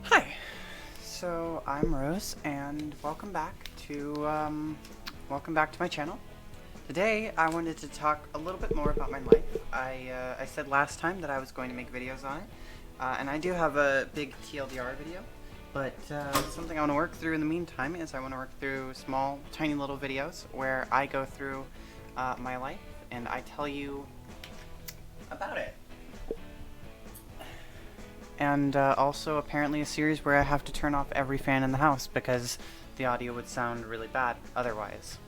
Hi, so I'm Rose, and welcome back to my channel. Today, I wanted to talk a little bit more about my life. I said last time that I was going to make videos on it, and I do have a big TLDR video. But something I want to work through in the meantime is I want to work through small, tiny little videos where I go through my life and I tell you about it. And also apparently a series where I have to turn off every fan in the house because the audio would sound really bad otherwise.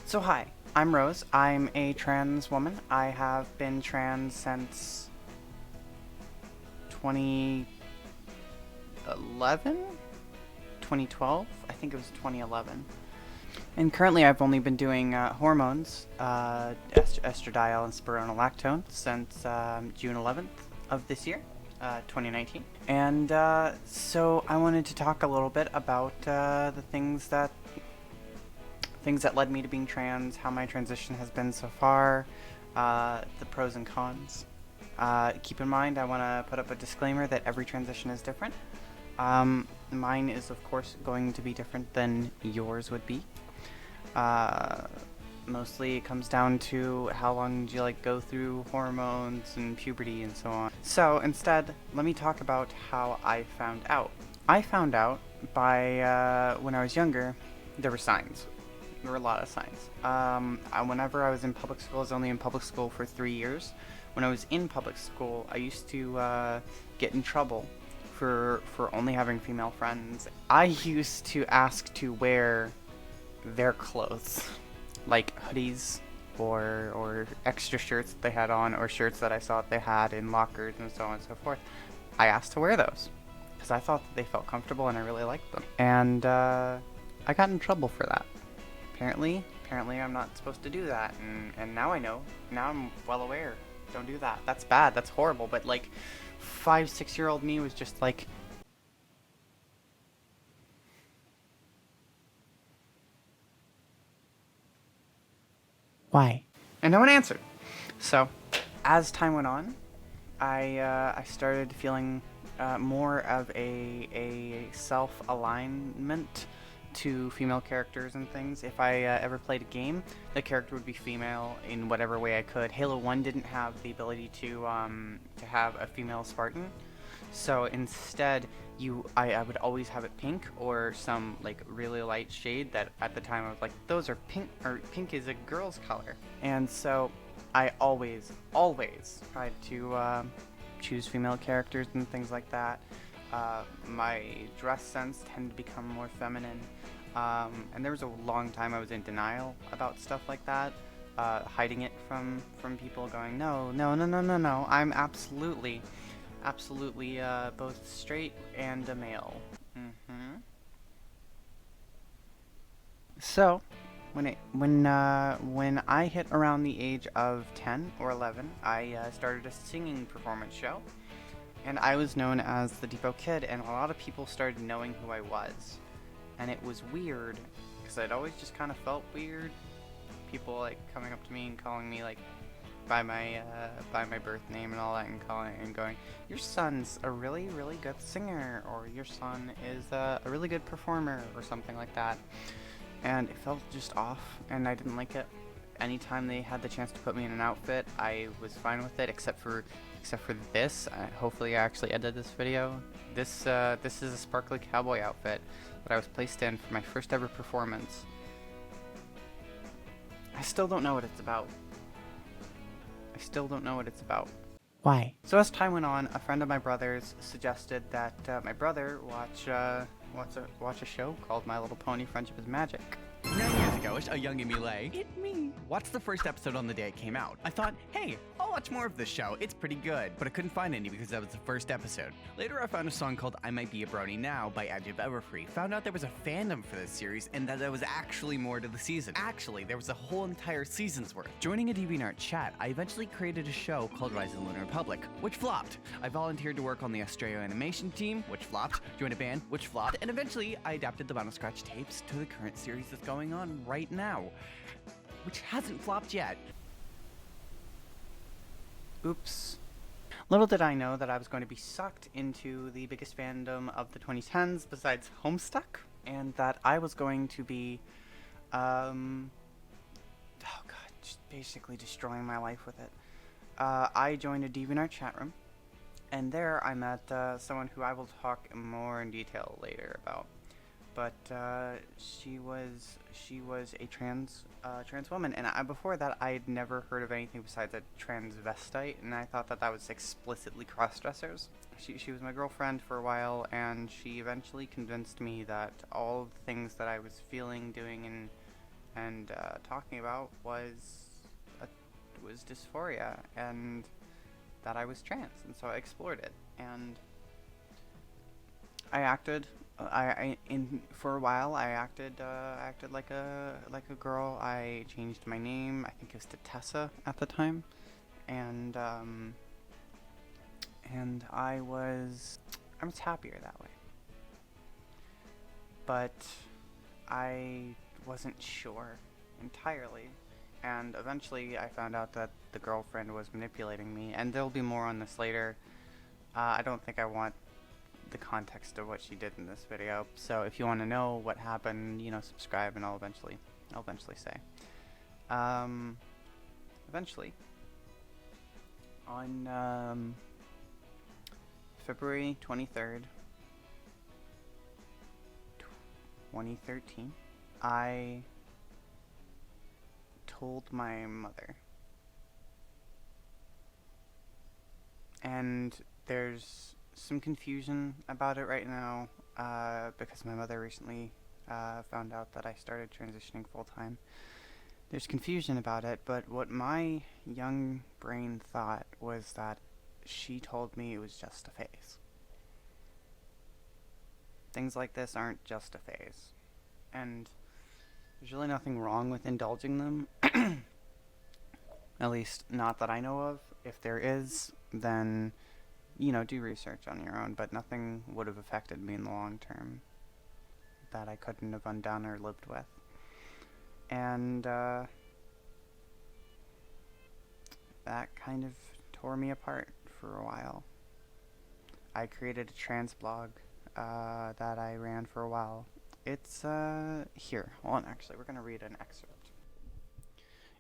So hi, I'm Rose. I'm a trans woman. I have been trans since 2012? I think it was 2011. And currently I've only been doing hormones, estradiol and spironolactone since June 11th of this year. 2019. And so I wanted to talk a little bit about the things that led me to being trans, how my transition has been so far, the pros and cons. Keep in mind, I want to put up a disclaimer that every transition is different. Mine is of course going to be different than yours would be. Mostly it comes down to how long do you go through hormones and puberty and so on. So instead, let me talk about how I found out. I found out by when I was younger, there were signs. There were a lot of signs. Whenever I was in public school, I was only in public school for 3 years. When I was in public school, I used to get in trouble for only having female friends. I used to ask to wear their clothes. Like hoodies or extra shirts that they had on, or shirts that I saw that they had in lockers and so on and so forth. I asked to wear those because I thought that they felt comfortable and I really liked them. And I got in trouble for that. Apparently I'm not supposed to do that, and now I know. Now I'm well aware. Don't do that. That's bad. That's horrible. But 5-6-year-old me was just like, why? And no one answered. So, as time went on, I started feeling more of a self-alignment to female characters and things. If I ever played a game, the character would be female in whatever way I could. Halo 1 didn't have the ability to have a female Spartan. So instead, I would always have it pink or some really light shade that at the time I was like, those are pink, or pink is a girl's color. And so I always tried to choose female characters and things like that. My dress sense tended to become more feminine. And there was a long time I was in denial about stuff like that, hiding it from people, going, no, I'm absolutely both straight and a male. So When I hit around the age of 10 or 11, I started a singing performance show, and I was known as the Depot Kid, and a lot of people started knowing who I was, and it was weird because I'd always just kind of felt weird. People like coming up to me and calling me like by my birth name and all that, and calling and going, "Your son's a really really good singer," or "Your son is a really good performer," or something like that. And it felt just off, and I didn't like it. Anytime they had the chance to put me in an outfit, I was fine with it, except for this. Hopefully, I actually edited this video. This is a sparkly cowboy outfit that I was placed in for my first ever performance. I still don't know what it's about. Why? So as time went on, a friend of my brother's suggested that my brother watch a show called My Little Pony: Friendship is Magic. 9 years ago, a young Emile, it me, watched the first episode on the day it came out. I thought, hey, I'll watch more of this show, it's pretty good, but I couldn't find any because that was the first episode. Later I found a song called I Might Be a Brony Now by Adjective Everfree, found out there was a fandom for this series and that there was actually more to the season. Actually, there was a whole entire season's worth. Joining a DeviantArt chat, I eventually created a show called Rise of the Lunar Republic, which flopped. I volunteered to work on the Australia animation team, which flopped, joined a band, which flopped, and eventually I adapted the Vinyl Scratch tapes to the current series that's going on right now, which hasn't flopped yet. Oops. Little did I know that I was going to be sucked into the biggest fandom of the 2010s besides Homesick, and that I was going to be, just basically destroying my life with it. I joined a DeviantArt chat room, and there I met someone who I will talk more in detail later about. But she was a trans woman, and before that I had never heard of anything besides a transvestite, and I thought that was explicitly cross-dressers. She was my girlfriend for a while, and she eventually convinced me that all of the things that I was feeling, doing, and talking about was dysphoria, and that I was trans, and so I explored it, and I acted. For a while I acted like a girl. I changed my name. I think it was to Tessa at the time, and I was happier that way. But I wasn't sure entirely, and eventually I found out that the girlfriend was manipulating me, and there'll be more on this later. I don't think I want the context of what she did in this video, so if you want to know what happened, subscribe, and I'll eventually say. Eventually, on February 23rd, 2013, I told my mother, and there's some confusion about it right now, because my mother recently found out that I started transitioning full-time. There's confusion about it, but what my young brain thought was that she told me it was just a phase. Things like this aren't just a phase, and there's really nothing wrong with indulging them. At least not that I know of. If there is, then do research on your own, but nothing would have affected me in the long term that I couldn't have undone or lived with. And that kind of tore me apart for a while. I created a trans blog that I ran for a while. It's here. Hold on, actually, we're going to read an excerpt.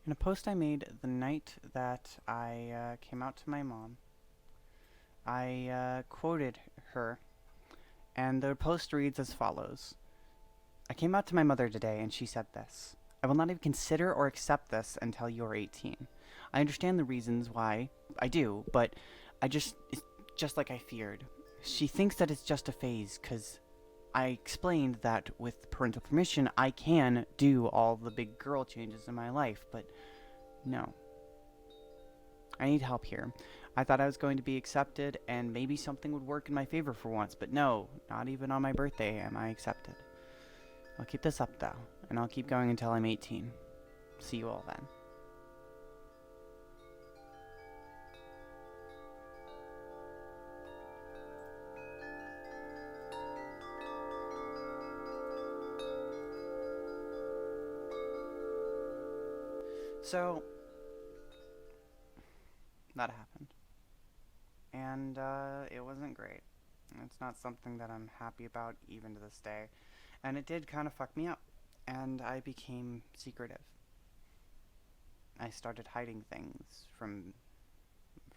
In a post I made the night that I came out to my mom, I quoted her, and the post reads as follows. I came out to my mother today, and she said this. I will not even consider or accept this until you are 18. I understand the reasons why. I do, but it's just like I feared. She thinks that it's just a phase, because I explained that with parental permission, I can do all the big girl changes in my life, but no. I need help here. I thought I was going to be accepted, and maybe something would work in my favor for once, but no, not even on my birthday am I accepted. I'll keep this up though, and I'll keep going until I'm 18. See you all then. So, that happened. And it wasn't great. It's not something that I'm happy about even to this day. And it did kind of fuck me up. And I became secretive. I started hiding things from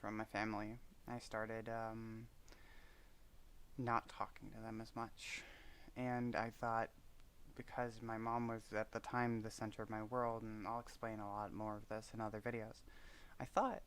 my family. I started not talking to them as much. And I thought, because my mom was at the time the center of my world, and I'll explain a lot more of this in other videos, I thought